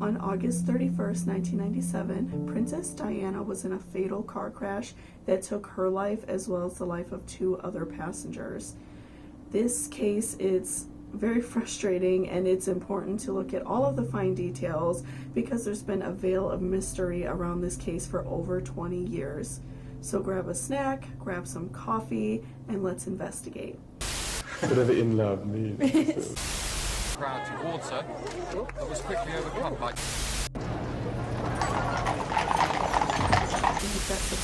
On August 31st, 1997, Princess Diana was in a fatal car crash that took her life as well as the life of 2 other passengers. This case is very frustrating, and it's important to look at all of the fine details because there's been a veil of mystery around this case for over 20 years. So grab a snack, grab some coffee, and let's investigate. Whatever in love means. Crowd towards her, but was quickly overcome by...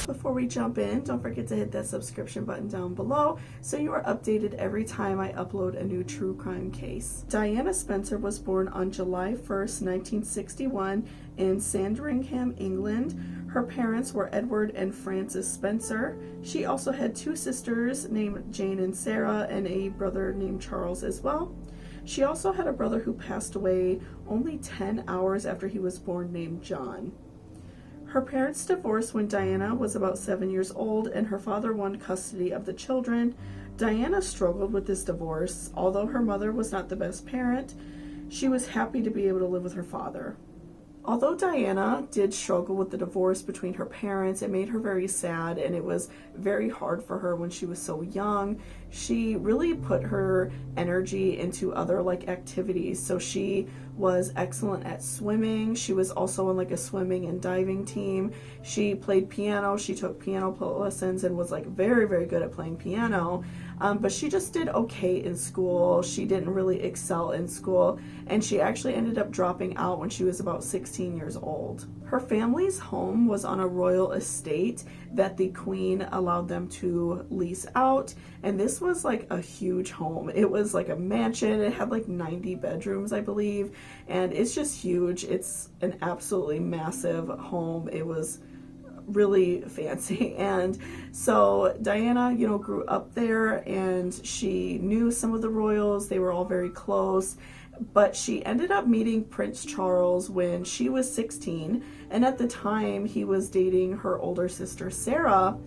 Before we jump in, don't forget to hit that subscription button down below so you are updated every time I upload a new true crime case. Diana Spencer was born on July 1st, 1961 in Sandringham, England. Her parents were Edward and Frances Spencer. She also had 2 sisters named Jane and Sarah and a brother named Charles as well. She also had a brother who passed away only 10 hours after he was born named John. Her parents divorced when Diana was about 7 years old, and her father won custody of the children. Diana struggled with this divorce. Although her mother was not the best parent, she was happy to be able to live with her father. Although Diana did struggle with the divorce between her parents, it made her very sad, and it was very hard for her when she was so young. She really put her energy into other activities. So she was excellent at swimming. She was also in a swimming and diving team. She played piano. She took piano lessons and was very, very good at playing piano. But she just did okay in school. She didn't really excel in school, and she actually ended up dropping out when she was about 16 years old. Her family's home was on a royal estate that the Queen allowed them to lease out, and this was a huge home. It was a mansion. It had 90 bedrooms, I believe, and it's just huge. It's an absolutely massive home. It was really fancy. And so Diana, grew up there, and she knew some of the royals. They were all very close, but she ended up meeting Prince Charles when she was 16, and at the time he was dating her older sister Sarah.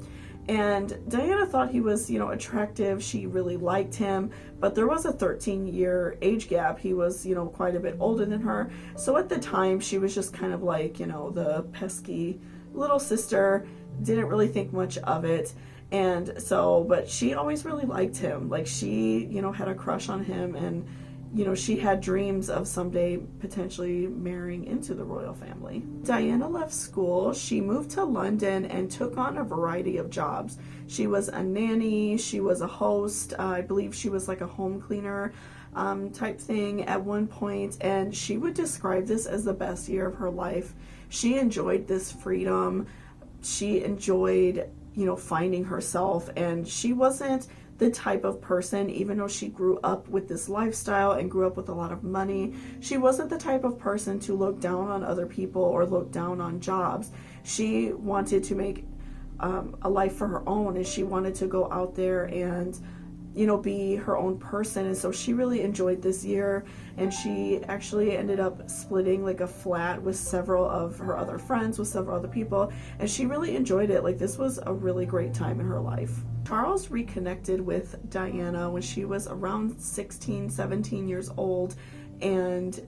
And Diana thought he was, attractive. She really liked him, but there was a 13-year age gap. He was, quite a bit older than her. So at the time, she was just kind of the pesky little sister, didn't really think much of it. And so, but she always really liked him. She, had a crush on him, and she had dreams of someday potentially marrying into the royal family. Diana left school. She moved to London and took on a variety of jobs. She was a nanny, she was a host, I believe she was a home cleaner type thing at one point, and she would describe this as the best year of her life. She enjoyed this freedom. She enjoyed, finding herself, and she wasn't the type of person, even though she grew up with this lifestyle and grew up with a lot of money, she wasn't the type of person to look down on other people or look down on jobs. She wanted to make a life for her own, and she wanted to go out there and be her own person. And so she really enjoyed this year, and she actually ended up splitting a flat with several of her other friends, with several other people, and she really enjoyed it. This was a really great time in her life. Charles reconnected with Diana when she was around 16, 17 years old, and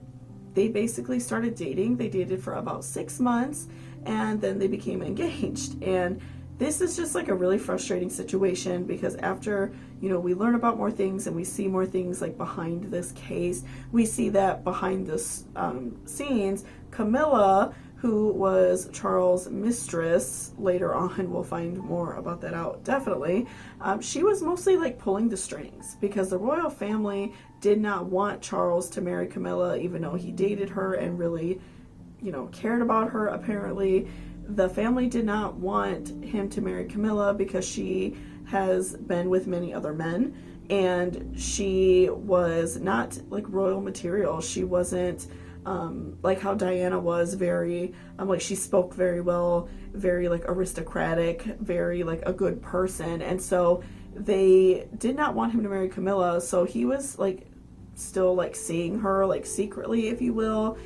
they basically started dating. They dated for about 6 months, and then they became engaged. And this is just a really frustrating situation because after, we learn about more things and we see more things behind this case, we see that behind this scenes, Camilla, who was Charles' mistress, later on we'll find more about that out definitely, she was mostly pulling the strings because the royal family did not want Charles to marry Camilla, even though he dated her and really, cared about her apparently. The family did not want him to marry Camilla because she has been with many other men, and she was not royal material. She wasn't like how Diana was, very she spoke very well, very aristocratic, very a good person. And so they did not want him to marry Camilla, so he was still seeing her secretly, if you will,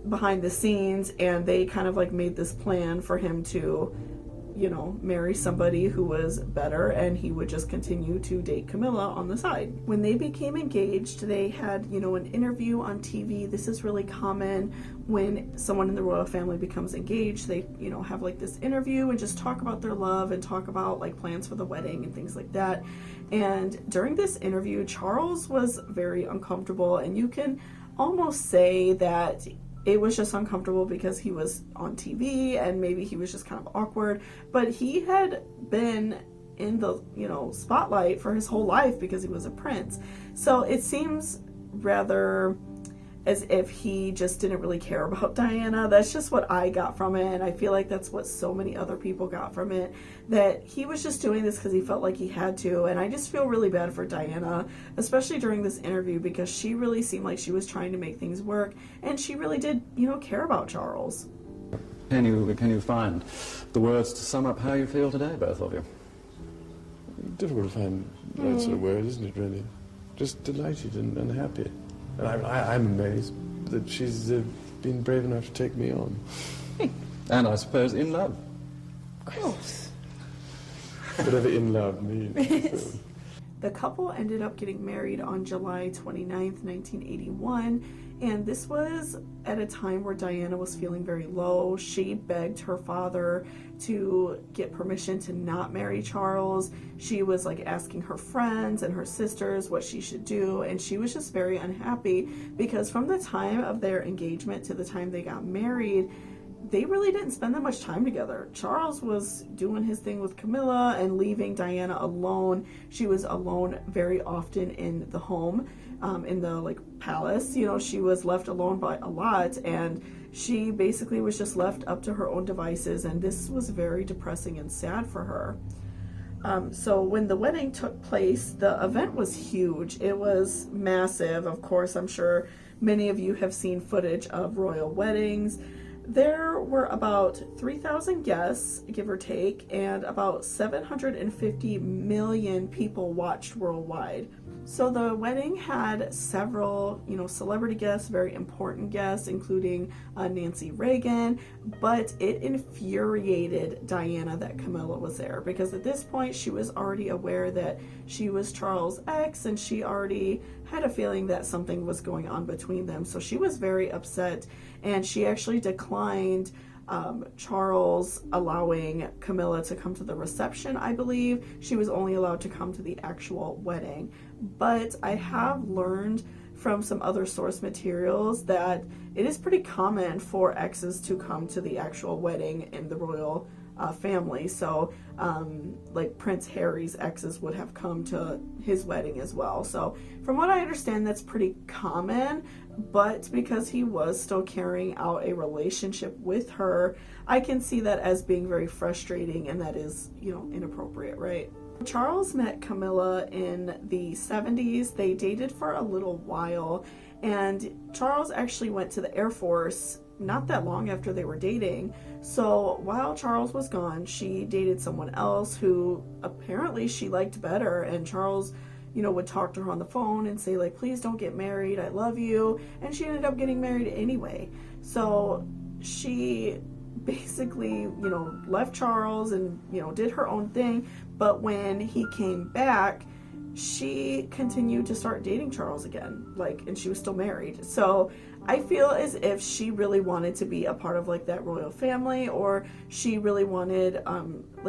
behind the scenes, and they kind of made this plan for him to marry somebody who was better, and he would just continue to date Camilla on the side. When they became engaged, they had, an interview on TV. This is really common when someone in the royal family becomes engaged. They, have like this interview and just talk about their love and talk about like plans for the wedding and things like that. And during this interview, Charles was very uncomfortable, and you can almost say that it was just uncomfortable because he was on TV and maybe he was just kind of awkward, but he had been in the, spotlight for his whole life because he was a prince. So it seems rather as if he just didn't really care about Diana. That's just what I got from it, and I feel like that's what so many other people got from it, that he was just doing this because he felt like he had to. And I just feel really bad for Diana, especially during this interview, because she really seemed like she was trying to make things work, and she really did, care about Charles. Can you find the words to sum up how you feel today, both of you? Difficult to find that sort of word, isn't it, really? Just delighted and happy. And I'm amazed that she's been brave enough to take me on. And I suppose in love. Of course. Whatever in love means. The couple ended up getting married on July 29th, 1981, and this was at a time where Diana was feeling very low. She begged her father to get permission to not marry Charles. She was like asking her friends and her sisters what she should do, and she was just very unhappy because from the time of their engagement to the time they got married, they really didn't spend that much time together. Charles was doing his thing with Camilla and leaving Diana alone. She was alone very often in the home, in the palace. She was left alone by a lot, and she basically was just left up to her own devices, and this was very depressing and sad for her. So when the wedding took place, the event was huge. It was massive. Of course, I'm sure many of you have seen footage of royal weddings. There were about 3,000 guests, give or take, and about 750 million people watched worldwide. So the wedding had several, celebrity guests, very important guests, including Nancy Reagan, but it infuriated Diana that Camilla was there, because at this point she was already aware that she was Charles' ex, and she already had a feeling that something was going on between them. So she was very upset, and she actually declined Charles allowing Camilla to come to the reception, I believe. She was only allowed to come to the actual wedding. But I have learned from some other source materials that it is pretty common for exes to come to the actual wedding in the royal family. So like Prince Harry's exes would have come to his wedding as well. So from what I understand, that's pretty common, but because he was still carrying out a relationship with her, I can see that as being very frustrating, and that is, inappropriate, right? Charles met Camilla in the 70s. They dated for a little while, and Charles actually went to the Air Force not that long after they were dating. So while Charles was gone, she dated someone else who apparently she liked better, and Charles, would talk to her on the phone and say, please don't get married, I love you, and she ended up getting married anyway. So she basically, left Charles and, did her own thing, but when he came back, she continued to start dating Charles again, and she was still married. So I feel as if she really wanted to be a part of that royal family, or she really wanted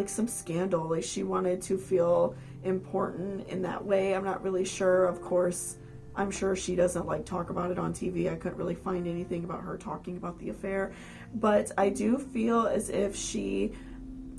some scandal. She wanted to feel important in that way. I'm not really sure. Of course, I'm sure she doesn't talk about it on TV. I couldn't really find anything about her talking about the affair, but I do feel as if she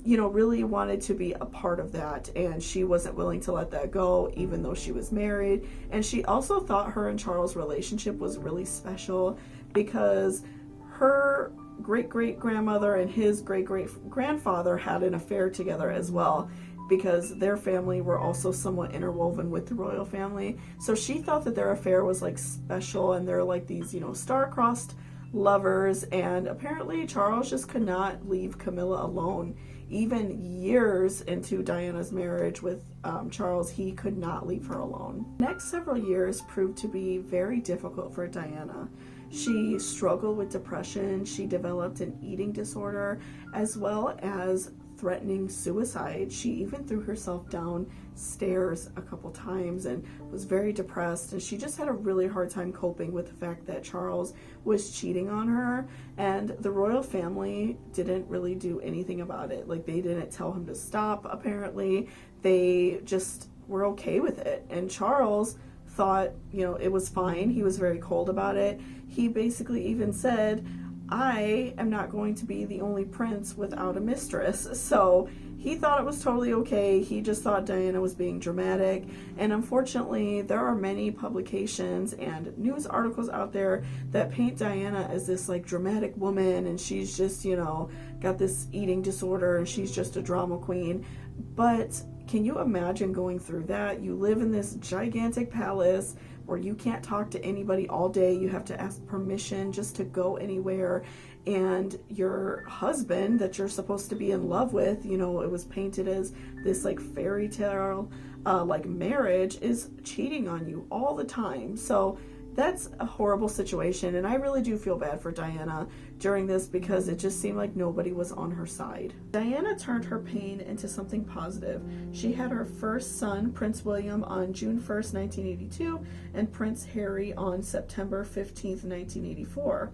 really wanted to be a part of that, and she wasn't willing to let that go even though she was married. And she also thought her and Charles' relationship was really special because her great-great-grandmother and his great-great-grandfather had an affair together as well, because their family were also somewhat interwoven with the royal family. So she thought that their affair was special, and they're these star-crossed lovers. And apparently Charles just could not leave Camilla alone. Even years into Diana's marriage with Charles, he could not leave her alone. The next several years proved to be very difficult for Diana. She struggled with depression, she developed an eating disorder, as well as threatening suicide. She even threw herself downstairs a couple times and was very depressed, and she just had a really hard time coping with the fact that Charles was cheating on her, and the royal family didn't really do anything about it. Like, they didn't tell him to stop, apparently. They just were okay with it, and Charles thought, it was fine. He was very cold about it. He basically even said, I am not going to be the only prince without a mistress. So he thought it was totally okay. He just thought Diana was being dramatic. And unfortunately, there are many publications and news articles out there that paint Diana as this like dramatic woman, and she's just, got this eating disorder, and she's just a drama queen. But can you imagine going through that? You live in this gigantic palace where you can't talk to anybody all day. You have to ask permission just to go anywhere. And your husband that you're supposed to be in love with, it was painted as this like fairy tale, like marriage, is cheating on you all the time. So that's a horrible situation, and I really do feel bad for Diana during this because it just seemed like nobody was on her side. Diana turned her pain into something positive. She had her first son, Prince William, on June 1st, 1982, and Prince Harry on September 15th, 1984.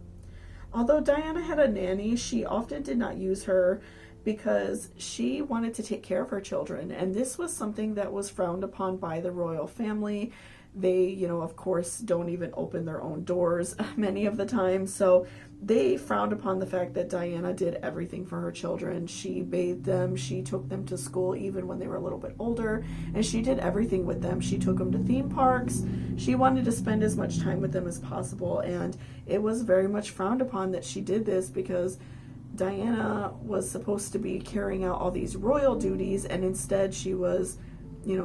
Although Diana had a nanny, she often did not use her because she wanted to take care of her children, and this was something that was frowned upon by the royal family. They, of course, don't even open their own doors many of the time. So they frowned upon the fact that Diana did everything for her children. She bathed them. She took them to school even when they were a little bit older. And she did everything with them. She took them to theme parks. She wanted to spend as much time with them as possible. And it was very much frowned upon that she did this because Diana was supposed to be carrying out all these royal duties. And instead she was,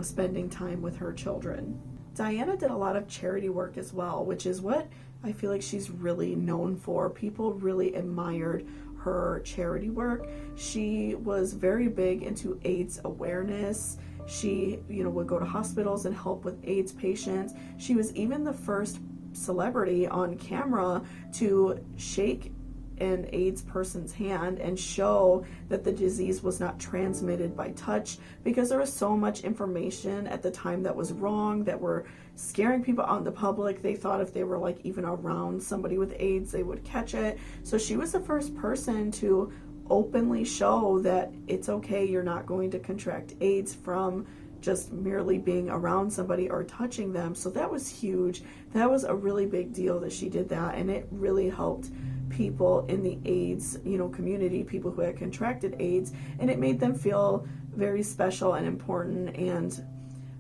spending time with her children. Diana did a lot of charity work as well, which is what I feel like she's really known for. People really admired her charity work. She was very big into AIDS awareness. She, would go to hospitals and help with AIDS patients. She was even the first celebrity on camera to shake an AIDS person's hand and show that the disease was not transmitted by touch, because there was so much information at the time that was wrong, that were scaring people out in the public. They thought if they were like even around somebody with AIDS, they would catch it. So she was the first person to openly show that it's okay, you're not going to contract AIDS from just merely being around somebody or touching them. So that was huge. That was a really big deal that she did that, and it really helped people in the AIDS, community, people who had contracted AIDS, and it made them feel very special and important and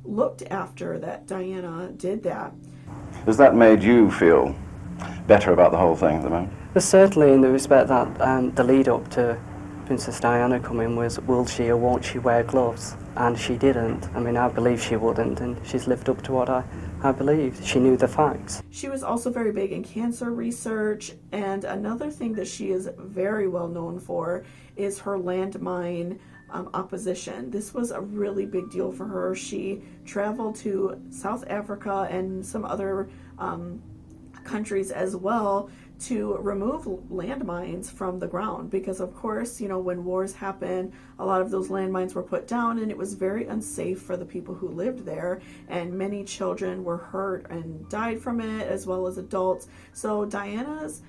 looked after that Diana did that. Has that made you feel better about the whole thing at the moment? But certainly in the respect that the lead up to Princess Diana coming was, will she or won't she wear gloves? And she didn't. I mean, I believe she wouldn't, and she's lived up to what I believe. She knew the facts. She was also very big in cancer research, and another thing that she is very well known for is her landmine opposition. This was a really big deal for her. She traveled to South Africa and some other countries as well to remove landmines from the ground, because of course, when wars happen, a lot of those landmines were put down, and it was very unsafe for the people who lived there, and many children were hurt and died from it, as well as adults. So Diana's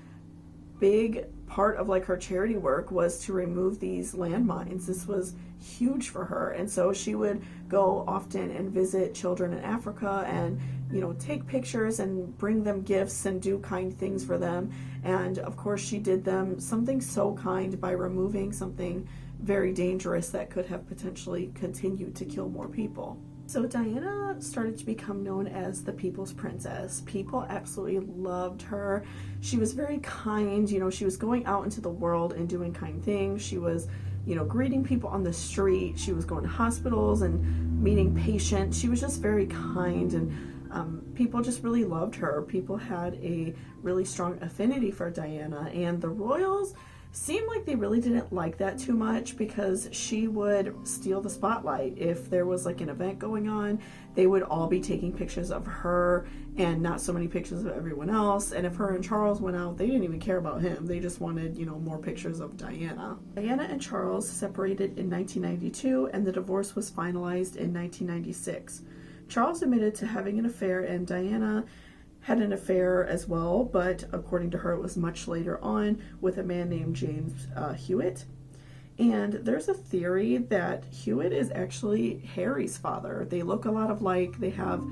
big part of like her charity work was to remove these landmines. This was huge for her, and so she would go often and visit children in Africa and take pictures and bring them gifts and do kind things for them. And of course she did them something so kind by removing something very dangerous that could have potentially continued to kill more people. So Diana started to become known as the people's princess. People absolutely loved her. She was very kind. She was going out into the world and doing kind things. She was greeting people on the street. She was going to hospitals and meeting patients. She was just very kind, and people just really loved her. People had a really strong affinity for Diana, and the royals seemed like they really didn't like that too much, because she would steal the spotlight. If there was like an event going on, they would all be taking pictures of her and not so many pictures of everyone else. And if her and Charles went out, they didn't even care about him. They just wanted, more pictures of Diana. Diana and Charles separated in 1992, and the divorce was finalized in 1996. Charles admitted to having an affair, and Diana had an affair as well, but according to her, it was much later on with a man named James Hewitt. And there's a theory that Hewitt is actually Harry's father. They look a lot alike. They have,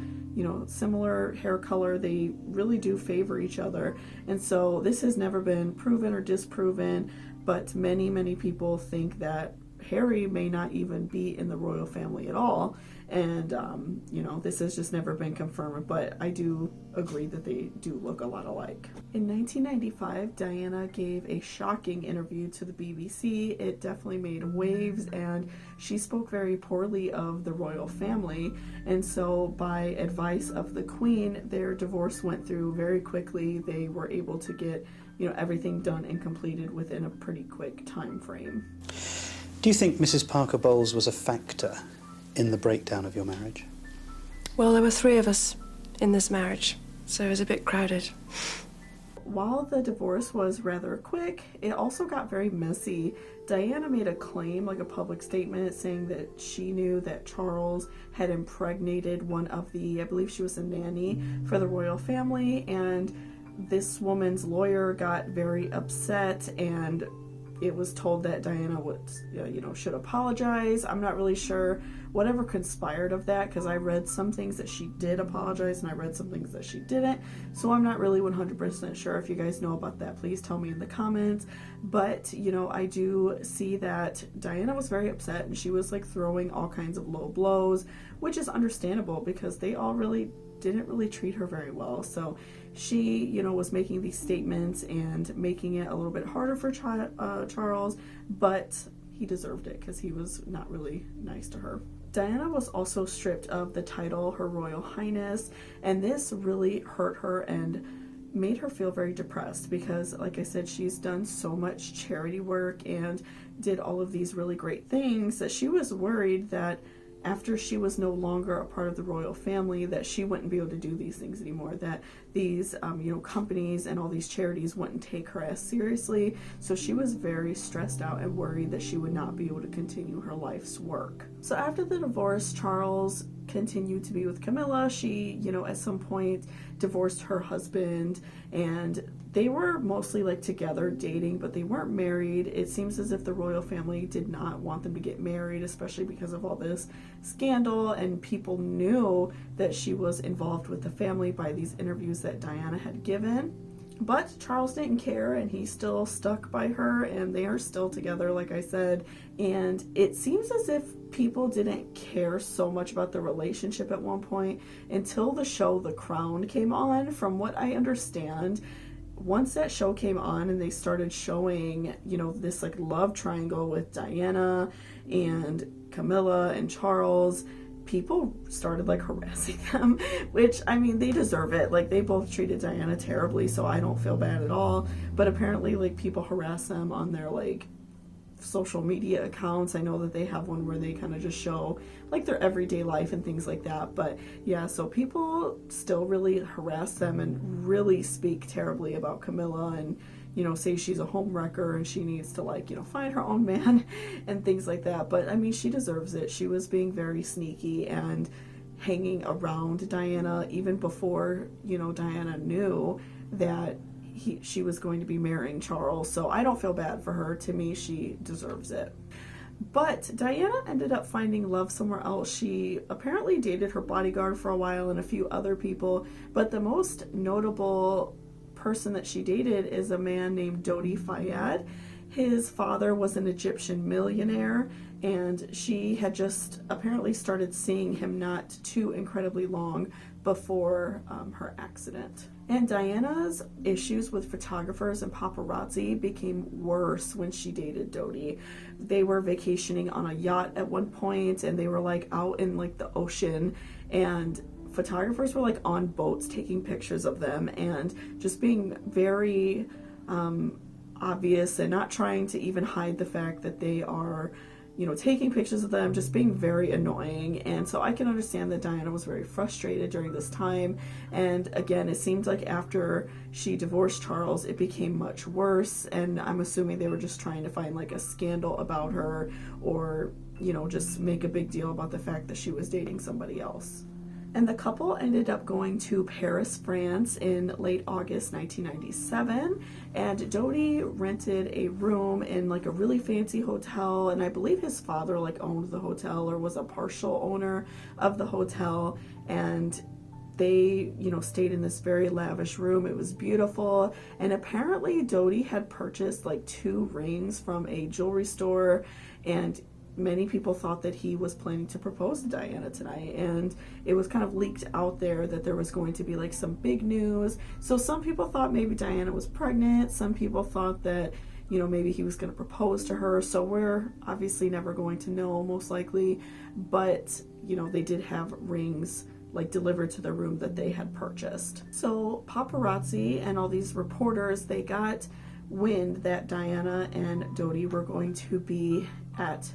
similar hair color. They really do favor each other. And so this has never been proven or disproven, but many, many people think that Harry may not even be in the royal family at all. And, this has just never been confirmed, but I do agree that they do look a lot alike. In 1995, Diana gave a shocking interview to the BBC. It definitely made waves, and she spoke very poorly of the royal family. And so by advice of the Queen, their divorce went through very quickly. They were able to get, everything done and completed within a pretty quick time frame. Do you think Mrs. Parker Bowles was a factor in the breakdown of your marriage? Well, there were 3 of us in this marriage, so it was a bit crowded. While the divorce was rather quick, it also got very messy. Diana made a claim, like a public statement, saying that she knew that Charles had impregnated one of the, I believe she was a nanny for the royal family, and this woman's lawyer got very upset, and it was told that Diana would, should apologize. I'm not really sure whatever conspired of that, because I read some things that she did apologize and I read some things that she didn't. So I'm not really 100% sure. If you guys know about that, please tell me in the comments. But, I do see that Diana was very upset, and she was like throwing all kinds of low blows, which is understandable because they all didn't really treat her very well. So she, was making these statements and making it a little bit harder for Charles, but he deserved it because he was not really nice to her. Diana was also stripped of the title Her Royal Highness, and this really hurt her and made her feel very depressed because, like I said, she's done so much charity work and did all of these really great things that she was worried that after she was no longer a part of the royal family, that she wouldn't be able to do these things anymore, that these companies and all these charities wouldn't take her as seriously. So she was very stressed out and worried that she would not be able to continue her life's work. So after the divorce, Charles continued to be with Camilla. She, at some point divorced her husband, and they were mostly like together dating, but they weren't married. It seems as if the royal family did not want them to get married, especially because of all this scandal, and people knew that she was involved with the family by these interviews that Diana had given. But Charles didn't care, and he still stuck by her, and they are still together, like I said. And it seems as if people didn't care so much about the relationship at one point until the show The Crown came on. From what I understand, once that show came on and they started showing, this like love triangle with Diana and Camilla and Charles, people started like harassing them, which, I mean, they deserve it. Like, they both treated Diana terribly, so I don't feel bad at all. But apparently, like, people harass them on their like social media accounts. I know that they have one where they kind of just show like their everyday life and things like that. But yeah, so people still really harass them and really speak terribly about Camilla, and say she's a home wrecker and she needs to like, find her own man and things like that. But I mean, she deserves it. She was being very sneaky and hanging around Diana even before, Diana knew that she was going to be marrying Charles. So I don't feel bad for her. To me, she deserves it. But Diana ended up finding love somewhere else. She apparently dated her bodyguard for a while and a few other people, but the most notable person that she dated is a man named Dodi Fayed. His father was an Egyptian millionaire, and she had just apparently started seeing him not too incredibly long before her accident. And Diana's issues with photographers and paparazzi became worse when she dated Dodi. They were vacationing on a yacht at one point, and they were like out in like the ocean, and photographers were like on boats taking pictures of them and just being very obvious and not trying to even hide the fact that they are, you know, taking pictures of them, just being very annoying. And so I can understand that Diana was very frustrated during this time. And again, it seemed like after she divorced Charles, it became much worse. And I'm assuming they were just trying to find like a scandal about her, or, you know, just make a big deal about the fact that she was dating somebody else. And the couple ended up going to Paris, France in late August 1997, and Dodi rented a room in like a really fancy hotel, and I believe his father like owned the hotel or was a partial owner of the hotel, and they, you know, stayed in this very lavish room. It was beautiful, and apparently Dodi had purchased like 2 rings from a jewelry store, and many people thought that he was planning to propose to Diana tonight, and it was kind of leaked out there that there was going to be like some big news. So some people thought maybe Diana was pregnant, some people thought that, you know, maybe he was going to propose to her. So we're obviously never going to know, most likely, but you know, they did have rings like delivered to the room that they had purchased. So paparazzi and all these reporters, they got wind that Diana and Dodi were going to be at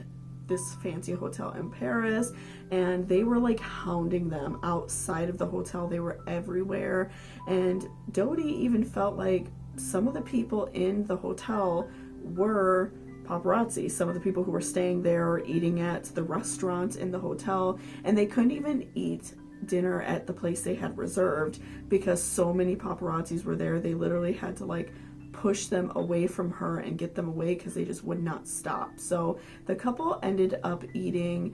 this fancy hotel in Paris, and they were like hounding them outside of the hotel. They were everywhere, and Dodi even felt like some of the people in the hotel were paparazzi, some of the people who were staying there or eating at the restaurant in the hotel, and they couldn't even eat dinner at the place they had reserved because so many paparazzis were there. They literally had to like push them away from her and get them away because they just would not stop. So the couple ended up eating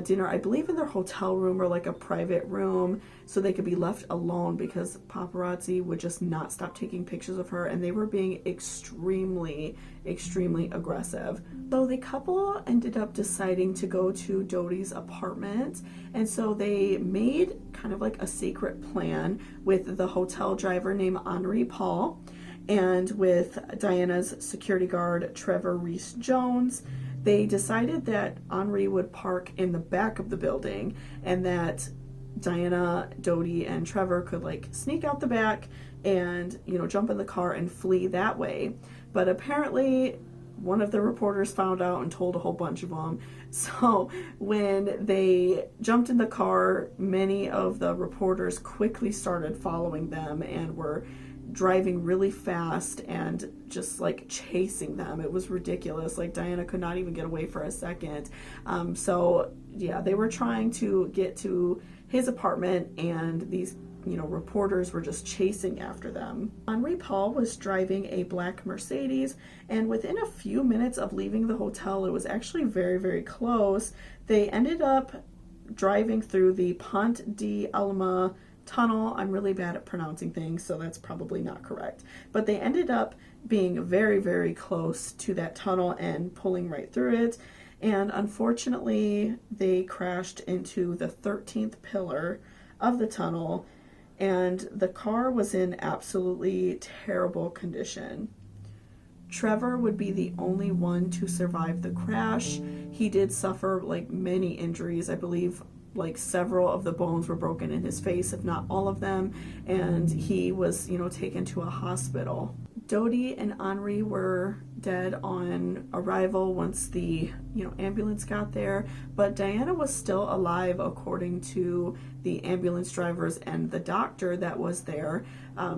dinner, I believe, in their hotel room or like a private room, so they could be left alone because paparazzi would just not stop taking pictures of her, and they were being extremely aggressive. So the couple ended up deciding to go to Dodi's apartment, and so they made kind of like a secret plan with the hotel driver named Henri Paul, and with Diana's security guard, Trevor Reese-Jones. They decided that Henri would park in the back of the building, and that Diana, Dodi, and Trevor could like sneak out the back and, you know, jump in the car and flee that way. But apparently one of the reporters found out and told a whole bunch of them. So when they jumped in the car, many of the reporters quickly started following them and were driving really fast and just like chasing them. It was ridiculous. Like Diana could not even get away for a second. So yeah, they were trying to get to his apartment, and these, you know, reporters were just chasing after them. Henri Paul was driving a black Mercedes, and within a few minutes of leaving the hotel, it was actually very close. They ended up driving through the Pont d'Alma tunnel. I'm really bad at pronouncing things, so that's probably not correct. But they ended up being very close to that tunnel and pulling right through it. And unfortunately, they crashed into the 13th pillar of the tunnel, and the car was in absolutely terrible condition. Trevor would be the only one to survive the crash. He did suffer like many injuries. I believe like several of the bones were broken in his face, if not all of them, and he was, you know, taken to a hospital. Dodi and Henri were dead on arrival once the, you know, ambulance got there, but Diana was still alive according to the ambulance drivers and the doctor that was there.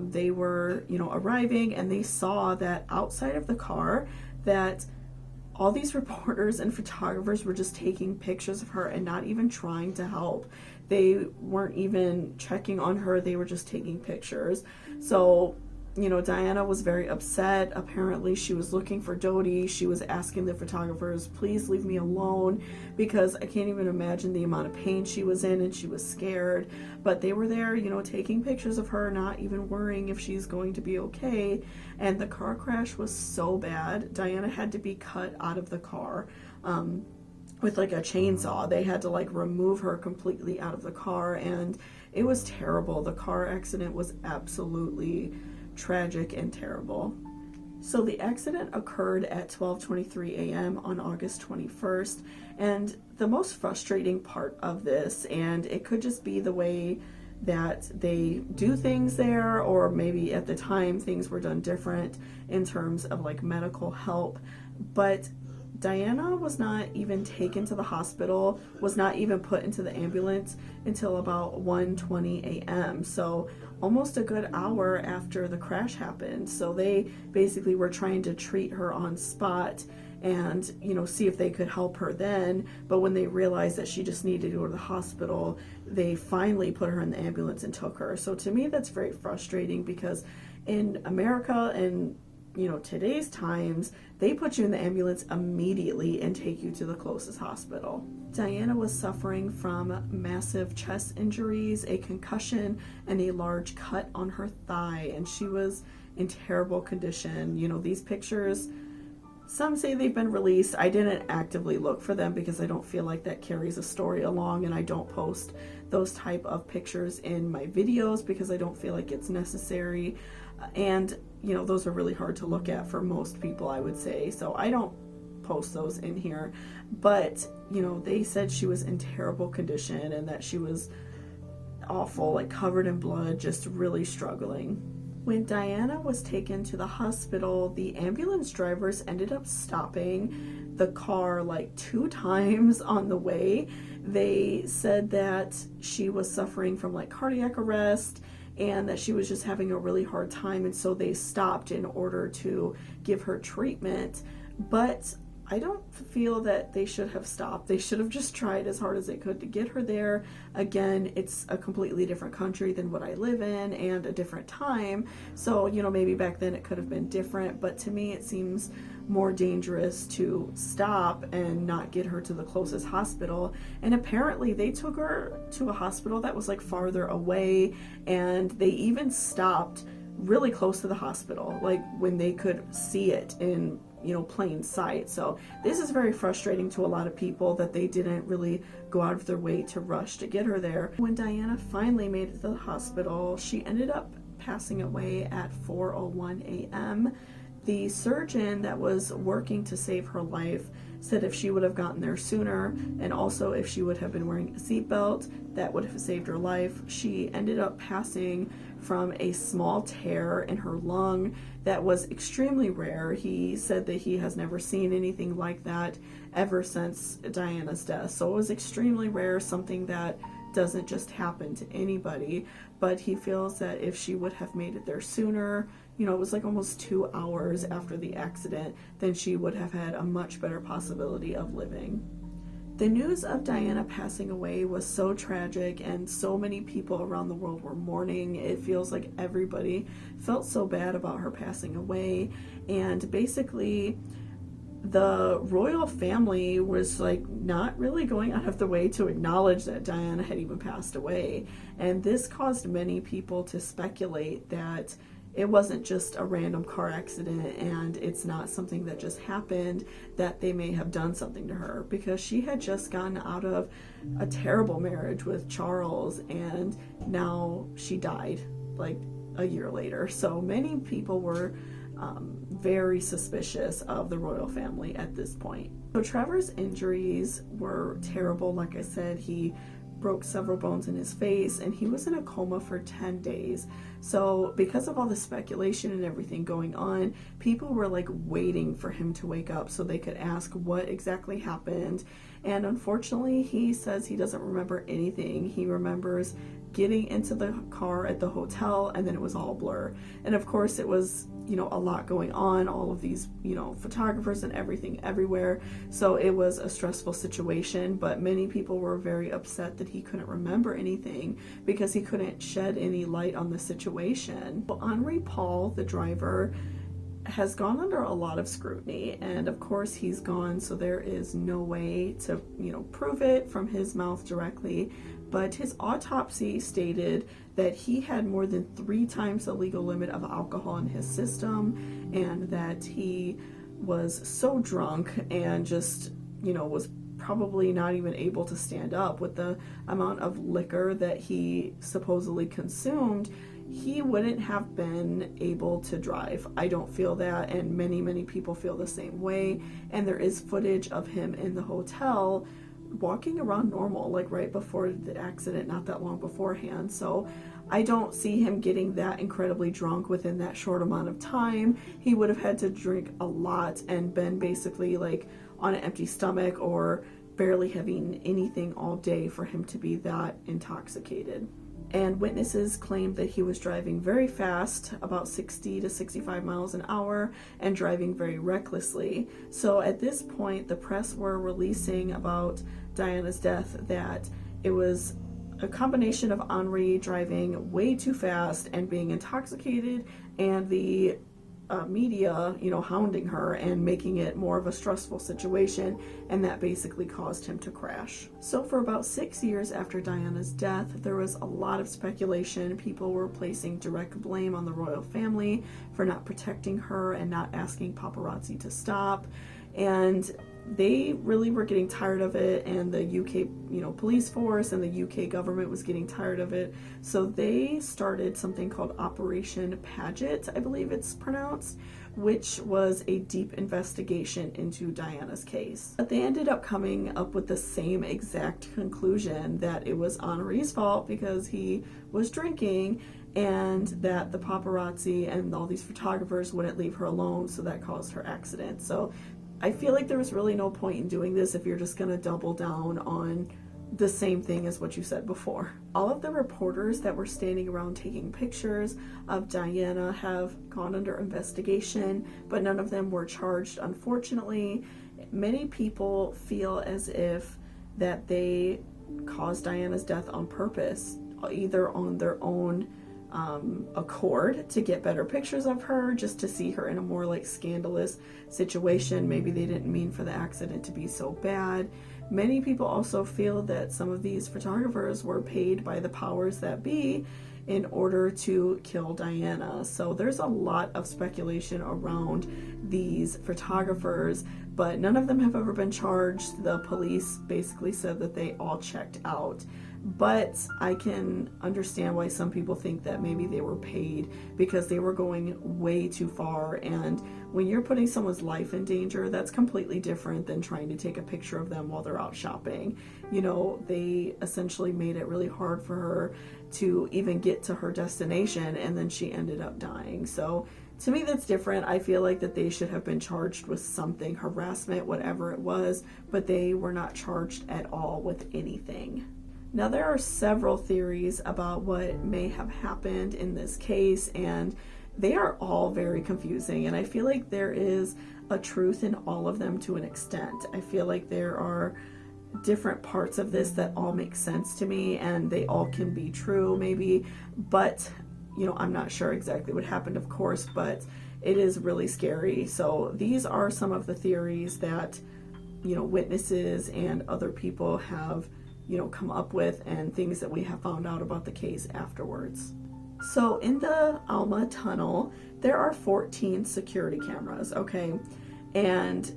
They were, you know, arriving, and they saw that outside of the car that all these reporters and photographers were just taking pictures of her and not even trying to help. They weren't even checking on her. They were just taking pictures. So, you know, Diana was very upset. Apparently she was looking for Dodi. She was asking the photographers, please leave me alone, because I can't even imagine the amount of pain she was in, and she was scared. But they were there, you know, taking pictures of her, not even worrying if she's going to be okay. And the car crash was so bad, Diana had to be cut out of the car with like a chainsaw. They had to like remove her completely out of the car, and it was terrible. The car accident was absolutely tragic and terrible. So the accident occurred at 12:23 a.m. on August 21st, and the most frustrating part of this, and it could just be the way that they do things there, or maybe at the time things were done different in terms of like medical help. But Diana was not even taken to the hospital, was not even put into the ambulance until about 1:20 a.m. So almost a good hour after the crash happened. So they basically were trying to treat her on spot and, you know, see if they could help her then. But when they realized that she just needed to go to the hospital, they finally put her in the ambulance and took her. So to me, that's very frustrating, because in America and, you know, today's times, they put you in the ambulance immediately and take you to the closest hospital. Diana was suffering from massive chest injuries, a concussion, and a large cut on her thigh, and she was in terrible condition. You know, these pictures, some say they've been released. I didn't actively look for them because I don't feel like that carries a story along, and I don't post those type of pictures in my videos because I don't feel like it's necessary. And, you know, those are really hard to look at for most people, I would say. So I don't post those in here. But, you know, they said she was in terrible condition and that she was awful, like covered in blood, just really struggling. When Diana was taken to the hospital, the ambulance drivers ended up stopping the car like 2 times on the way. They said that she was suffering from like cardiac arrest and that she was just having a really hard time, and so they stopped in order to give her treatment. But I don't feel that they should have stopped. They should have just tried as hard as they could to get her there. Again, it's a completely different country than what I live in and a different time. So, you know, maybe back then it could have been different, but to me it seems more dangerous to stop and not get her to the closest hospital. And apparently they took her to a hospital that was like farther away, and they even stopped really close to the hospital, like when they could see it in, you know, plain sight. So this is very frustrating to a lot of people that they didn't really go out of their way to rush to get her there. When Diana finally made it to the hospital, she ended up passing away at 4:01 a.m. The surgeon that was working to save her life said if she would have gotten there sooner, and also if she would have been wearing a seatbelt, that would have saved her life. She ended up passing from a small tear in her lung that was extremely rare. He said that he has never seen anything like that ever since Diana's death. So it was extremely rare, something that doesn't just happen to anybody. But he feels that if she would have made it there sooner, you know, it was like almost 2 hours after the accident, then she would have had a much better possibility of living. The news of Diana passing away was so tragic, and so many people around the world were mourning. It feels like everybody felt so bad about her passing away, and basically the royal family was like not really going out of the way to acknowledge that Diana had even passed away. And this caused many people to speculate that it wasn't just a random car accident and it's not something that just happened, that they may have done something to her, because she had just gotten out of a terrible marriage with Charles and now she died like a year later. So many people were very suspicious of the royal family at this point. So Trevor's injuries were terrible. Like I said, he broke several bones in his face and he was in a coma for 10 days. So because of all the speculation and everything going on, people were like waiting for him to wake up so they could ask what exactly happened. And unfortunately, he says he doesn't remember anything. He remembers getting into the car at the hotel and then it was all blur. And of course it was, you know, a lot going on, all of these, you know, photographers and everything everywhere. So it was a stressful situation, but many people were very upset that he couldn't remember anything because he couldn't shed any light on the situation. Well, Henri Paul, the driver, has gone under a lot of scrutiny, and of course he's gone, so there is no way to, you know, prove it from his mouth directly. But his autopsy stated that he had more than 3 times the legal limit of alcohol in his system, and that he was so drunk and just, you know, was probably not even able to stand up with the amount of liquor that he supposedly consumed. He wouldn't have been able to drive. I don't feel that, and many people feel the same way. And there is footage of him in the hotel walking around normal, like right before the accident, not that long beforehand. So I don't see him getting that incredibly drunk within that short amount of time. He would have had to drink a lot and been basically like on an empty stomach or barely having anything all day for him to be that intoxicated. And witnesses claimed that he was driving very fast, about 60 to 65 miles an hour, and driving very recklessly. So at this point, the press were releasing about Diana's death that it was a combination of Henri driving way too fast and being intoxicated, and the media, hounding her and making it more of a stressful situation, and that basically caused him to crash. So for about 6 years after Diana's death, there was a lot of speculation. People were placing direct blame on the royal family for not protecting her and not asking paparazzi to stop, and they really were getting tired of it, and the UK, police force and the UK government was getting tired of it. So they started something called Operation Pageant, I believe it's pronounced, which was a deep investigation into Diana's case. But they ended up coming up with the same exact conclusion, that it was Henri's fault because he was drinking, and that the paparazzi and all these photographers wouldn't leave her alone, so that caused her accident. So I feel like there was really no point in doing this if you're just going to double down on the same thing as what you said before. All of the reporters that were standing around taking pictures of Diana have gone under investigation, but none of them were charged, unfortunately. Many people feel as if that they caused Diana's death on purpose, either on their own accord to get better pictures of her, just to see her in a more like scandalous situation. Maybe they didn't mean for the accident to be so bad. Many people also feel that some of these photographers were paid by the powers that be in order to kill Diana. So there's a lot of speculation around these photographers, but none of them have ever been charged. The police basically said that they all checked out. But I can understand why some people think that maybe they were paid because they were going way too far. And when you're putting someone's life in danger, that's completely different than trying to take a picture of them while they're out shopping. They essentially made it really hard for her to even get to her destination, and then she ended up dying. So to me, that's different. I feel like that they should have been charged with something, harassment, whatever it was, but they were not charged at all with anything. Now, there are several theories about what may have happened in this case, and they are all very confusing, and I feel like there is a truth in all of them to an extent. I feel like there are different parts of this that all make sense to me, and they all can be true, maybe, but, I'm not sure exactly what happened, of course, but it is really scary. So these are some of the theories that, witnesses and other people have come up with, and things that we have found out about the case afterwards. So in the Alma tunnel, there are 14 security cameras, okay? And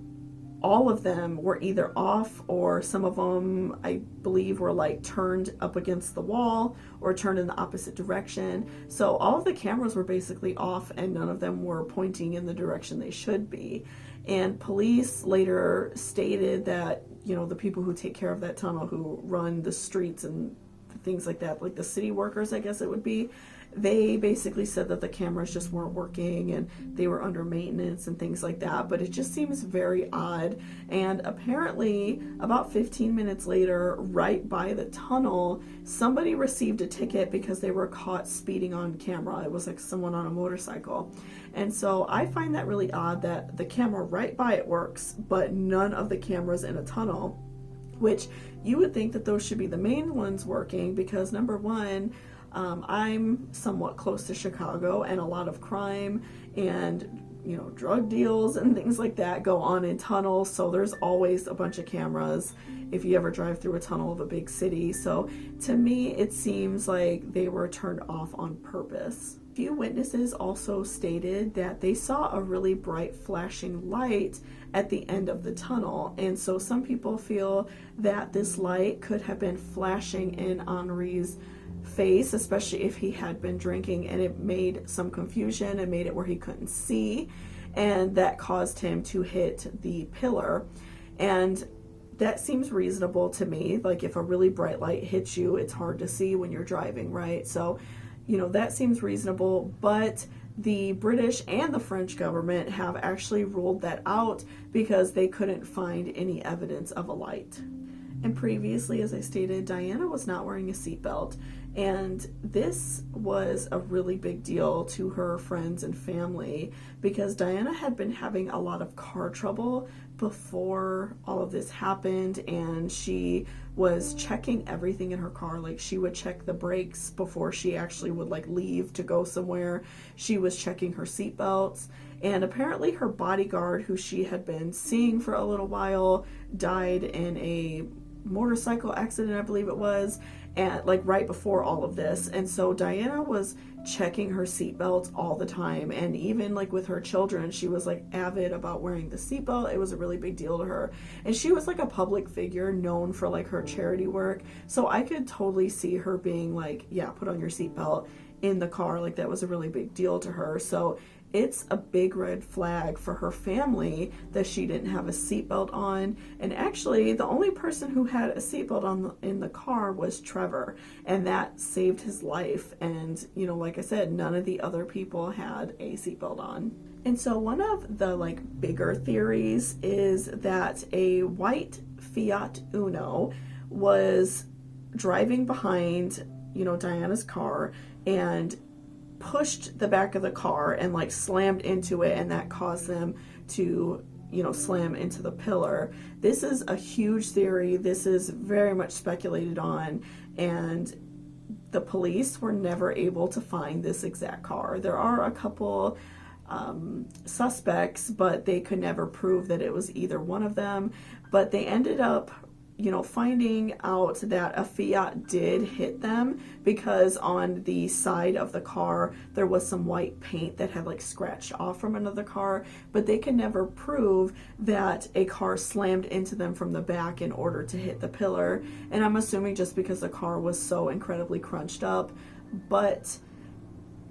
all of them were either off, or some of them, I believe, were like turned up against the wall or turned in the opposite direction. So all of the cameras were basically off, and none of them were pointing in the direction they should be. And police later stated that, the people who take care of that tunnel, who run the streets and things like that, like the city workers, I guess it would be, they basically said that the cameras just weren't working and they were under maintenance and things like that. But it just seems very odd. And apparently about 15 minutes later, right by the tunnel, somebody received a ticket because they were caught speeding on camera. It was like someone on a motorcycle. And so I find that really odd that the camera right by it works, but none of the cameras in a tunnel, which you would think that those should be the main ones working, because number one, I'm somewhat close to Chicago, and a lot of crime and drug deals and things like that go on in tunnels, so there's always a bunch of cameras if you ever drive through a tunnel of a big city. So to me, it seems like they were turned off on purpose. A few witnesses also stated that they saw a really bright flashing light at the end of the tunnel, and so some people feel that this light could have been flashing in Henri's face, especially if he had been drinking, and it made some confusion and made it where he couldn't see, and that caused him to hit the pillar. And that seems reasonable to me. Like, if a really bright light hits you, it's hard to see when you're driving, right? So, that seems reasonable, but the British and the French government have actually ruled that out because they couldn't find any evidence of a light. And previously, as I stated, Diana was not wearing a seatbelt, and this was a really big deal to her friends and family because Diana had been having a lot of car trouble before all of this happened, and she was checking everything in her car. Like, she would check the brakes before she actually would leave to go somewhere. She was checking her seatbelts, and apparently her bodyguard, who she had been seeing for a little while, died in a motorcycle accident, I believe it was, and right before all of this. And so Diana was checking her seatbelt all the time, and even with her children, she was avid about wearing the seatbelt. It was a really big deal to her, and she was a public figure known for her charity work, so I could totally see her being yeah, put on your seatbelt in the car. That was a really big deal to her. So it's a big red flag for her family that she didn't have a seatbelt on. And actually, the only person who had a seatbelt on in the car was Trevor, and that saved his life. And, like I said, none of the other people had a seatbelt on. And so one of the bigger theories is that a white Fiat Uno was driving behind, Diana's car, and pushed the back of the car and slammed into it, and that caused them to slam into the pillar. This is a huge theory. This is very much speculated on, and the police were never able to find this exact car. There are a couple suspects, but they could never prove that it was either one of them. But they ended up finding out that a Fiat did hit them because on the side of the car there was some white paint that had scratched off from another car, but they could never prove that a car slammed into them from the back in order to hit the pillar. And I'm assuming just because the car was so incredibly crunched up, but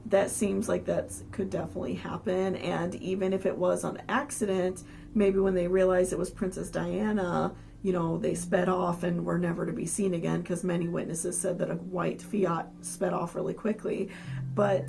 that seems like that could definitely happen. And even if it was an accident, maybe when they realized it was Princess Diana, they sped off and were never to be seen again, because many witnesses said that a white Fiat sped off really quickly. But,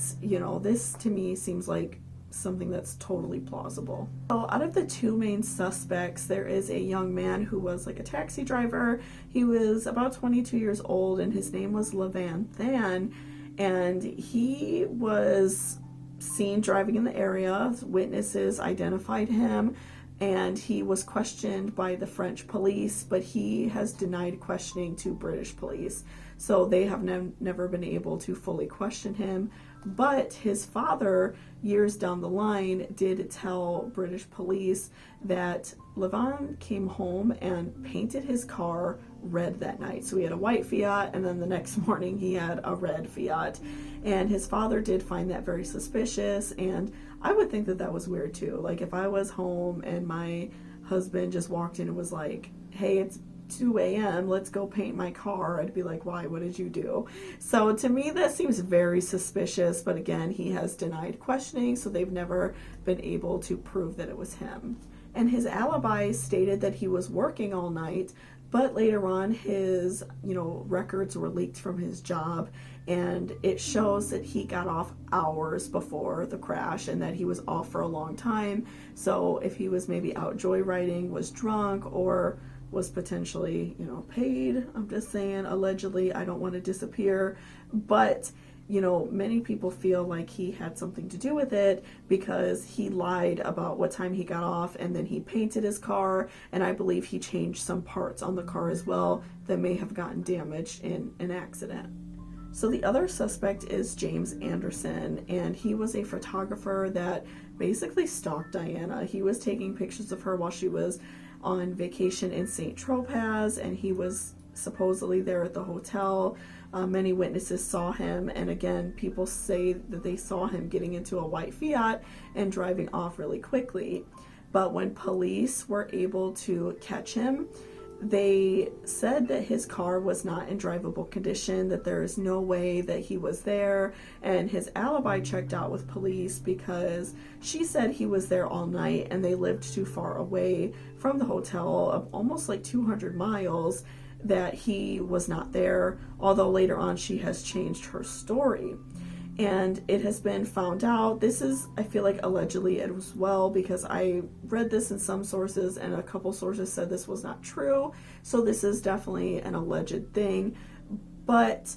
this to me seems like something that's totally plausible. So out of the two main suspects, there is a young man who was a taxi driver. He was about 22 years old, and his name was Levan Than, and he was seen driving in the area. Witnesses identified him, and he was questioned by the French police, but he has denied questioning to British police. So they have never been able to fully question him. But his father, years down the line, did tell British police that Levan came home and painted his car red that night. So he had a white Fiat, and then the next morning he had a red Fiat. And his father did find that very suspicious, and I would think that that was weird too. If I was home and my husband just walked in and was like, hey, it's 2 a.m., let's go paint my car, I'd be like, why? What did you do? So to me, that seems very suspicious, but again, he has denied questioning, so they've never been able to prove that it was him. And his alibi stated that he was working all night, but later on his, records were leaked from his job, and it shows that he got off hours before the crash and that he was off for a long time. So if he was maybe out joyriding, was drunk, or was potentially, paid, I'm just saying, allegedly, I don't want to disappear, but many people feel like he had something to do with it because he lied about what time he got off, and then he painted his car, and I believe he changed some parts on the car as well that may have gotten damaged in an accident. So the other suspect is James Anderson, and he was a photographer that basically stalked Diana. He was taking pictures of her while she was on vacation in St. Tropez, and he was supposedly there at the hotel. Many witnesses saw him, and again, people say that they saw him getting into a white Fiat and driving off really quickly. But when police were able to catch him, They said that his car was not in drivable condition, that there is no way that he was there, and his alibi checked out with police because she said he was there all night and they lived too far away from the hotel, of almost like 200 miles, that he was not there, although later on she has changed her story. And it has been found out, this is, I feel like, allegedly as well, because I read this in some sources and a couple sources said this was not true. So this is definitely an alleged thing. But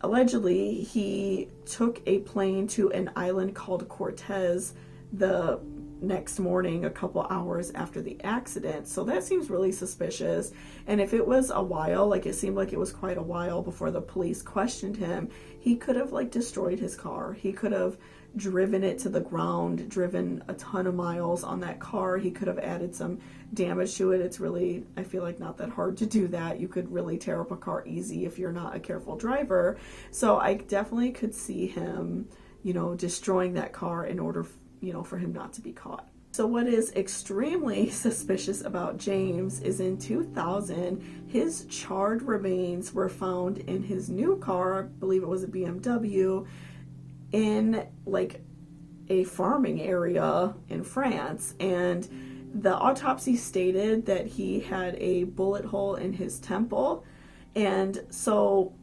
allegedly, he took a plane to an island called Cortez the next morning, a couple hours after the accident. So that seems really suspicious. And if it was a while, like it seemed like it was quite a while before the police questioned him, he could have like destroyed his car. He could have driven it to the ground, driven a ton of miles on that car. He could have added some damage to it. It's really, I feel like, not that hard to do that. You could really tear up a car easy if you're not a careful driver. So I definitely could see him, destroying that car in order for him not to be caught. So what is extremely suspicious about James is in 2000, his charred remains were found in his new car, I believe it was a BMW, in like a farming area in France. And the autopsy stated that he had a bullet hole in his temple. And so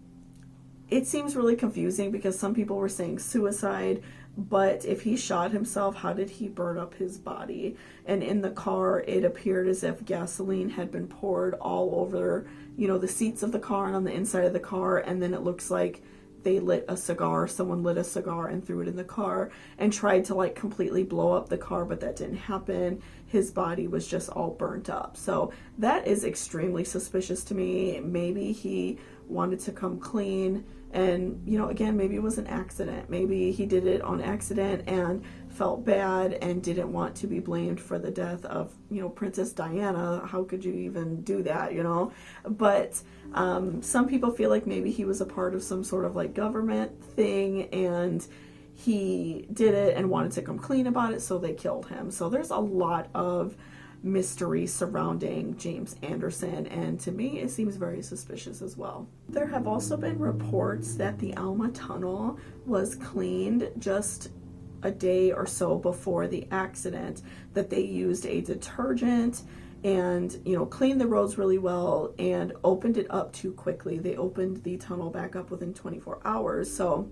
it seems really confusing because some people were saying suicide, but if he shot himself, how did he burn up his body? And in the car, it appeared as if gasoline had been poured all over, the seats of the car and on the inside of the car. And then it looks like someone lit a cigar and threw it in the car and tried to like completely blow up the car, but that didn't happen. His body was just all burnt up. So that is extremely suspicious to me. Maybe he wanted to come clean. And, again, maybe it was an accident. Maybe he did it on accident and felt bad and didn't want to be blamed for the death of, Princess Diana. How could you even do that, But some people feel like maybe he was a part of some sort of like government thing and he did it and wanted to come clean about it, so they killed him. So there's a lot of mystery surrounding James Anderson, and to me it seems very suspicious as well. There have also been reports that the Alma Tunnel was cleaned just a day or so before the accident, that they used a detergent and cleaned the roads really well and opened it up too quickly. They opened the tunnel back up within 24 hours. So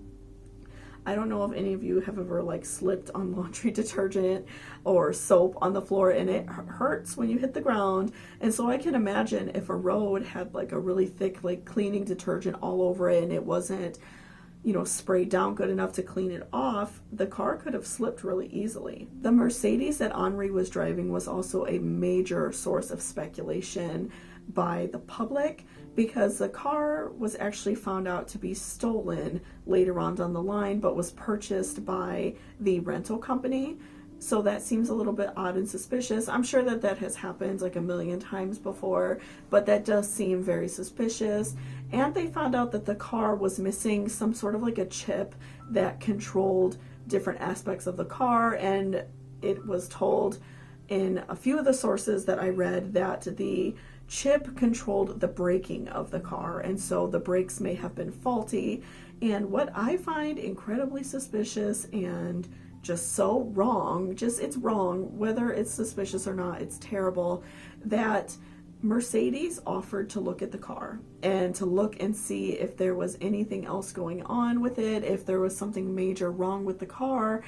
I don't know if any of you have ever like slipped on laundry detergent or soap on the floor, and it hurts when you hit the ground. And so I can imagine if a road had like a really thick like cleaning detergent all over it and it wasn't sprayed down good enough to clean it off, the car could have slipped really easily. The Mercedes that Henri was driving was also a major source of speculation by the public, because the car was actually found out to be stolen later on down the line, but was purchased by the rental company. So that seems a little bit odd and suspicious. I'm sure that has happened like a million times before, but that does seem very suspicious. And they found out that the car was missing some sort of like a chip that controlled different aspects of the car, and it was told in a few of the sources that I read that the chip controlled the braking of the car, and so the brakes may have been faulty. And what I find incredibly suspicious and just so wrong, it's wrong, whether it's suspicious or not, it's terrible, that Mercedes offered to look at the car and to look and see if there was anything else going on with it, if there was something major wrong with the car,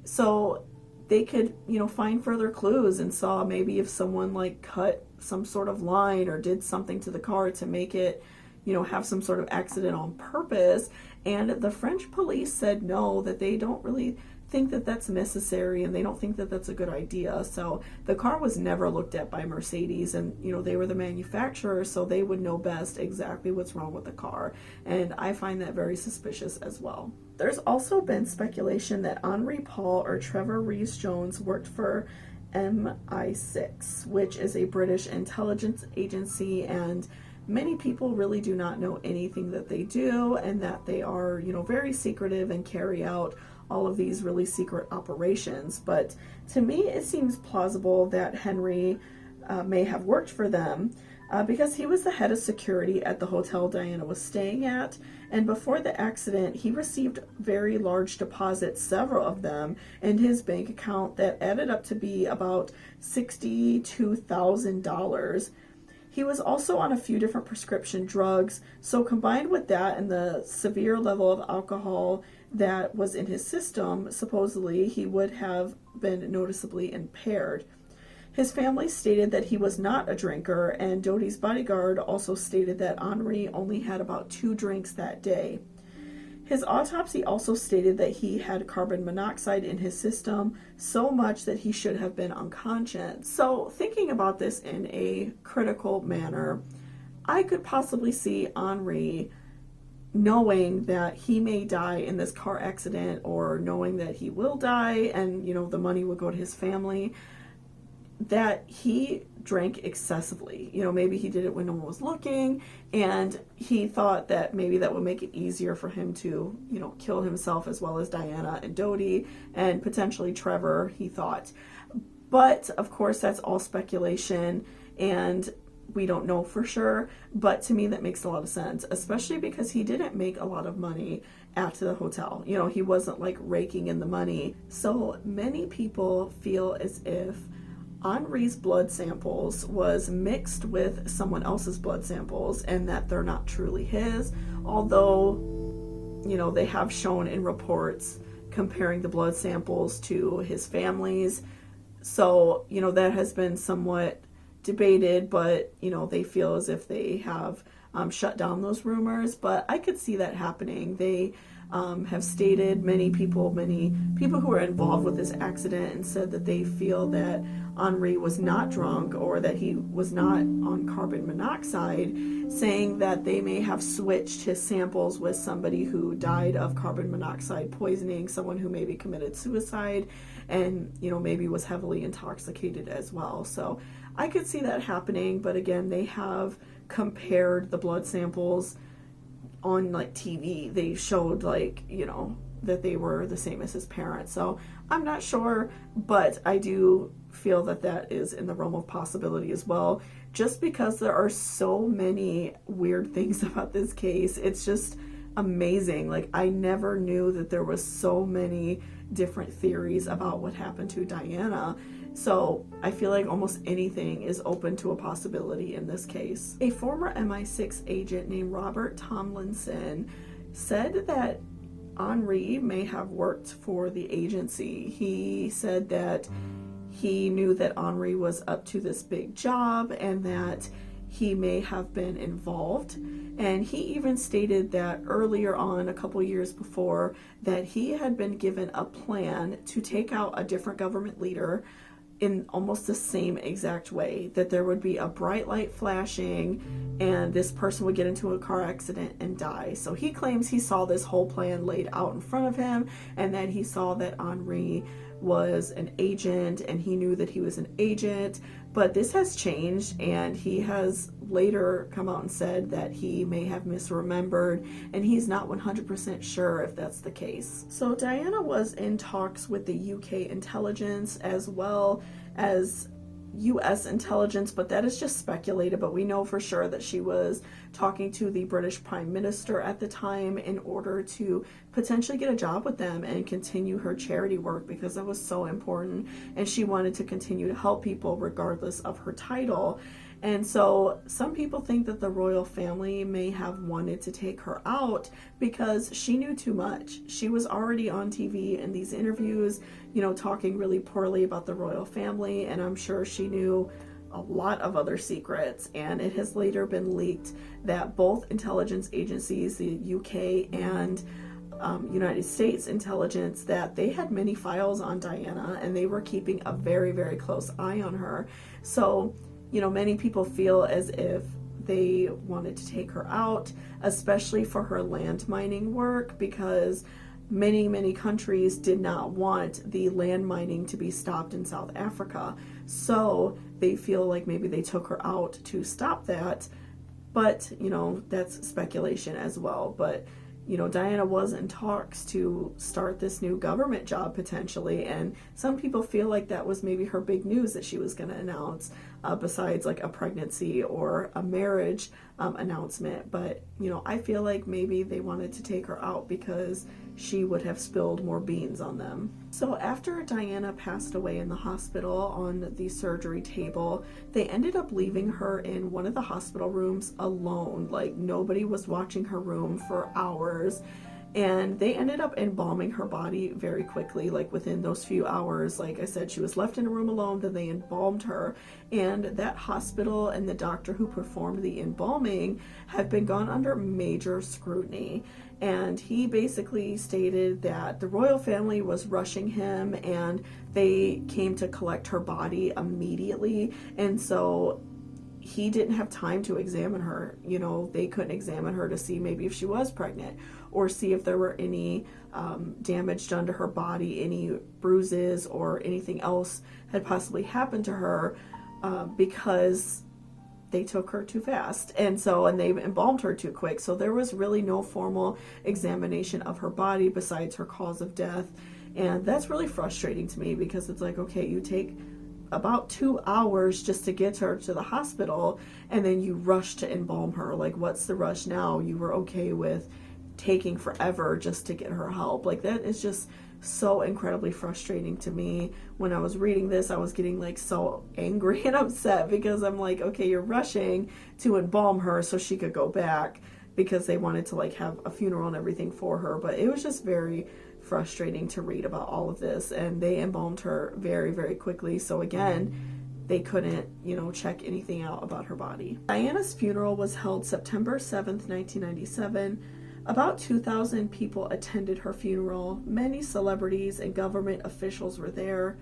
so they could, find further clues and saw maybe if someone like cut some sort of line or did something to the car to make it, have some sort of accident on purpose. And the French police said no, that they don't really think that that's necessary and they don't think that that's a good idea. So the car was never looked at by Mercedes, and they were the manufacturer, so they would know best exactly what's wrong with the car. And I find that very suspicious as well. There's also been speculation that Henri Paul or Trevor Rees-Jones worked for MI6, which is a British intelligence agency, and many people really do not know anything that they do, and that they are, very secretive and carry out all of these really secret operations. But to me, it seems plausible that Henry may have worked for them. because he was the head of security at the hotel Diana was staying at, and before the accident, he received very large deposits, several of them, in his bank account that added up to be about $62,000. He was also on a few different prescription drugs, so combined with that and the severe level of alcohol that was in his system, supposedly he would have been noticeably impaired. His family stated that he was not a drinker, and Doty's bodyguard also stated that Henri only had about 2 drinks that day. His autopsy also stated that he had carbon monoxide in his system, so much that he should have been unconscious. So, thinking about this in a critical manner, I could possibly see Henri knowing that he may die in this car accident, or knowing that he will die and, the money will go to his family, that he drank excessively. Maybe he did it when no one was looking, and he thought that maybe that would make it easier for him to, kill himself as well as Diana and Doty, and potentially Trevor, he thought. But, of course, that's all speculation, and we don't know for sure, but to me that makes a lot of sense, especially because he didn't make a lot of money at the hotel. He wasn't like raking in the money. So many people feel as if Henri's blood samples was mixed with someone else's blood samples and that they're not truly his, although, they have shown in reports comparing the blood samples to his family's. So, that has been somewhat debated, but, they feel as if they have shut down those rumors, but I could see that happening. They have stated, many people who were involved with this accident, and said that they feel that Henri was not drunk, or that he was not on carbon monoxide, saying that they may have switched his samples with somebody who died of carbon monoxide poisoning, someone who maybe committed suicide, and maybe was heavily intoxicated as well. So I could see that happening, but again, they have compared the blood samples on TV. They showed that they were the same as his parents. So I'm not sure, but I do feel that that is in the realm of possibility as well, just because there are so many weird things about this case. It's just amazing. I never knew that there was so many different theories about what happened to Diana. So I feel like almost anything is open to a possibility in this case. A former MI6 agent named Robert Tomlinson said that Henri may have worked for the agency. He said that he knew that Henri was up to this big job and that he may have been involved. And he even stated that earlier on, a couple years before, that he had been given a plan to take out a different government leader in almost the same exact way, that there would be a bright light flashing and this person would get into a car accident and die. So he claims he saw this whole plan laid out in front of him, and that he saw that Henri was an agent and he knew that he was an agent. But this has changed, and he has later come out and said that he may have misremembered, and he's not 100% sure if that's the case. So Diana was in talks with the UK intelligence as well as US intelligence, but that is just speculated. But we know for sure that she was talking to the British Prime Minister at the time in order to potentially get a job with them and continue her charity work, because that was so important, and she wanted to continue to help people regardless of her title. And so some people think that the royal family may have wanted to take her out because she knew too much. She was already on TV in these interviews, talking really poorly about the royal family, and I'm sure she knew a lot of other secrets. And it has later been leaked that both intelligence agencies, the UK and United States intelligence, that they had many files on Diana and they were keeping a very, very close eye on her. So many people feel as if they wanted to take her out, especially for her land mining work, because many countries did not want the land mining to be stopped in South Africa. So they feel like maybe they took her out to stop that. But, that's speculation as well. But, Diana was in talks to start this new government job potentially, and some people feel like that was maybe her big news that she was going to announce, besides like a pregnancy or a marriage announcement. But I feel like maybe they wanted to take her out because she would have spilled more beans on them. So after Diana passed away in the hospital on the surgery table, they ended up leaving her in one of the hospital rooms alone. Like, nobody was watching her room for hours. And they ended up embalming her body very quickly, like within those few hours. Like I said, she was left in a room alone, then they embalmed her. And that hospital and the doctor who performed the embalming have been gone under major scrutiny. And he basically stated that the royal family was rushing him and they came to collect her body immediately. And so he didn't have time to examine her. They couldn't examine her to see maybe if she was pregnant or see if there were any damage done to her body, any bruises or anything else had possibly happened to her, because they took her too fast. And they embalmed her too quick. So there was really no formal examination of her body besides her cause of death. And that's really frustrating to me, because it's like, okay, you take about 2 hours just to get her to the hospital and then you rush to embalm her. Like, what's the rush now? You were okay with taking forever just to get her help. Like, that is just so incredibly frustrating to me. When I was reading this, I was getting like so angry and upset, because I'm like, okay, you're rushing to embalm her so she could go back, because they wanted to like have a funeral and everything for her. But it was just very frustrating to read about all of this, and they embalmed her very, very quickly. So again, they couldn't, check anything out about her body. Diana's funeral was held September 7th, 1997. About 2,000 people attended her funeral. Many celebrities and government officials were there.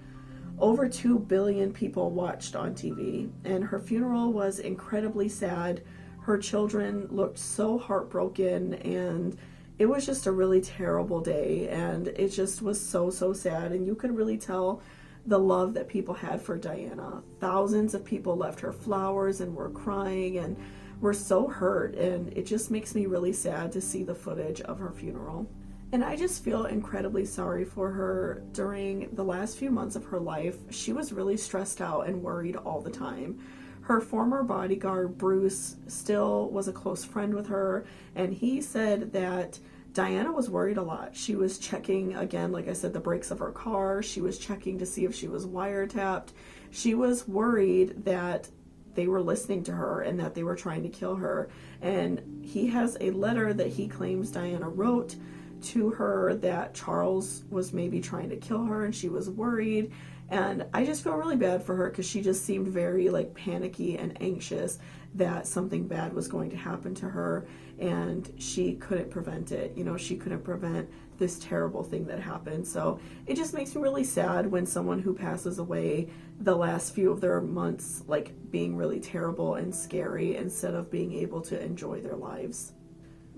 Over 2 billion people watched on TV, and her funeral was incredibly sad. Her children looked so heartbroken, and it was just a really terrible day, and it just was so, so sad. And you could really tell the love that people had for Diana. Thousands of people left her flowers and were crying and were so hurt, and it just makes me really sad to see the footage of her funeral. And I just feel incredibly sorry for her. During the last few months of her life, she was really stressed out and worried all the time. Her former bodyguard, Bruce, still was a close friend with her, and he said that Diana was worried a lot. She was checking, again, like I said, the brakes of her car. She was checking to see if she was wiretapped. She was worried that they were listening to her and that they were trying to kill her. And he has a letter that he claims Diana wrote to her that Charles was maybe trying to kill her, and she was worried. And I just feel really bad for her, because she just seemed very like panicky and anxious that something bad was going to happen to her, and she couldn't prevent it. She couldn't prevent this terrible thing that happened. So it just makes me really sad when someone who passes away, the last few of their months like being really terrible and scary, instead of being able to enjoy their lives.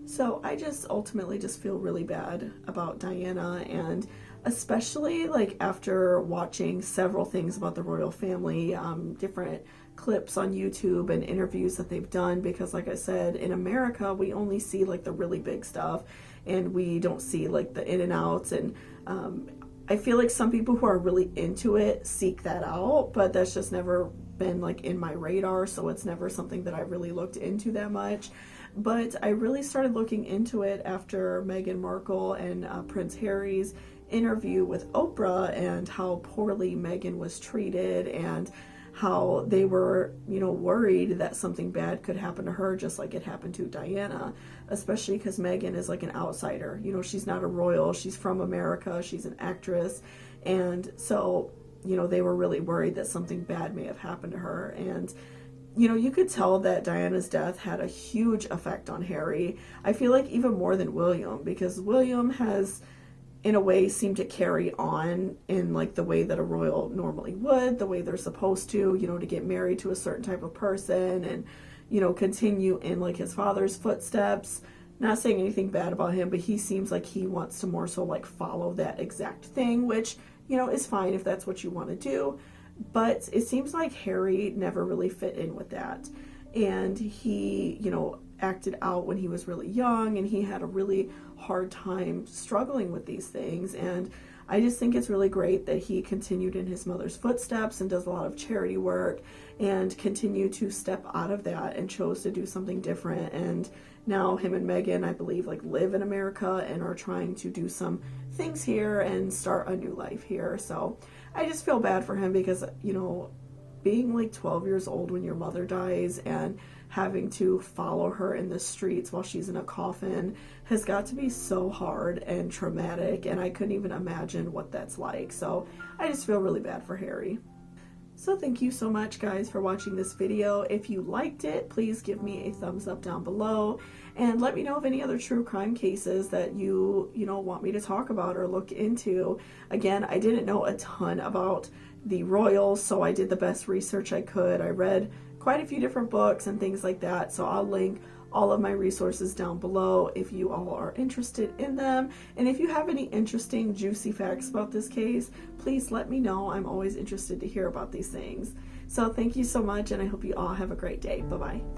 So I just ultimately just feel really bad about Diana, and especially like after watching several things about the royal family, different clips on YouTube and interviews that they've done, because like I said, in America we only see like the really big stuff, and we don't see like the in and outs. And I feel like some people who are really into it seek that out, but that's just never been like in my radar, so it's never something that I really looked into that much. But I really started looking into it after Meghan Markle and Prince Harry's interview with Oprah, and how poorly Meghan was treated, and how they were, worried that something bad could happen to her, just like it happened to Diana, especially because Meghan is like an outsider. She's not a royal, she's from America, she's an actress, and so, they were really worried that something bad may have happened to her. And you could tell that Diana's death had a huge effect on Harry. I feel like even more than William, because William has, in a way, seemed to carry on in like the way that a royal normally would, the way they're supposed to, to get married to a certain type of person and, continue in like his father's footsteps. Not saying anything bad about him, but he seems like he wants to more so like follow that exact thing, which, is fine if that's what you want to do. But it seems like Harry never really fit in with that. and he, you know, acted out when he was really young, and he had a really hard time struggling with these things. And I just think it's really great that he continued in his mother's footsteps and does a lot of charity work and continued to step out of that and chose to do something different. And now him and Megan, I believe, like live in America and are trying to do some things here and start a new life here. So I just feel bad for him because, you know, being like 12 years old when your mother dies and having to follow her in the streets while she's in a coffin has got to be so hard and traumatic, and I couldn't even imagine what that's like. So I just feel really bad for Harry. So thank you so much, guys, for watching this video. If you liked it, please give me a thumbs up down below, and let me know of any other true crime cases that you want me to talk about or look into. Again, I didn't know a ton about the royals, so I did the best research I could. I read quite a few different books and things like that, so I'll link all of my resources down below if you all are interested in them. And if you have any interesting, juicy facts about this case, please let me know. I'm always interested to hear about these things. So thank you so much, and I hope you all have a great day. Bye-bye.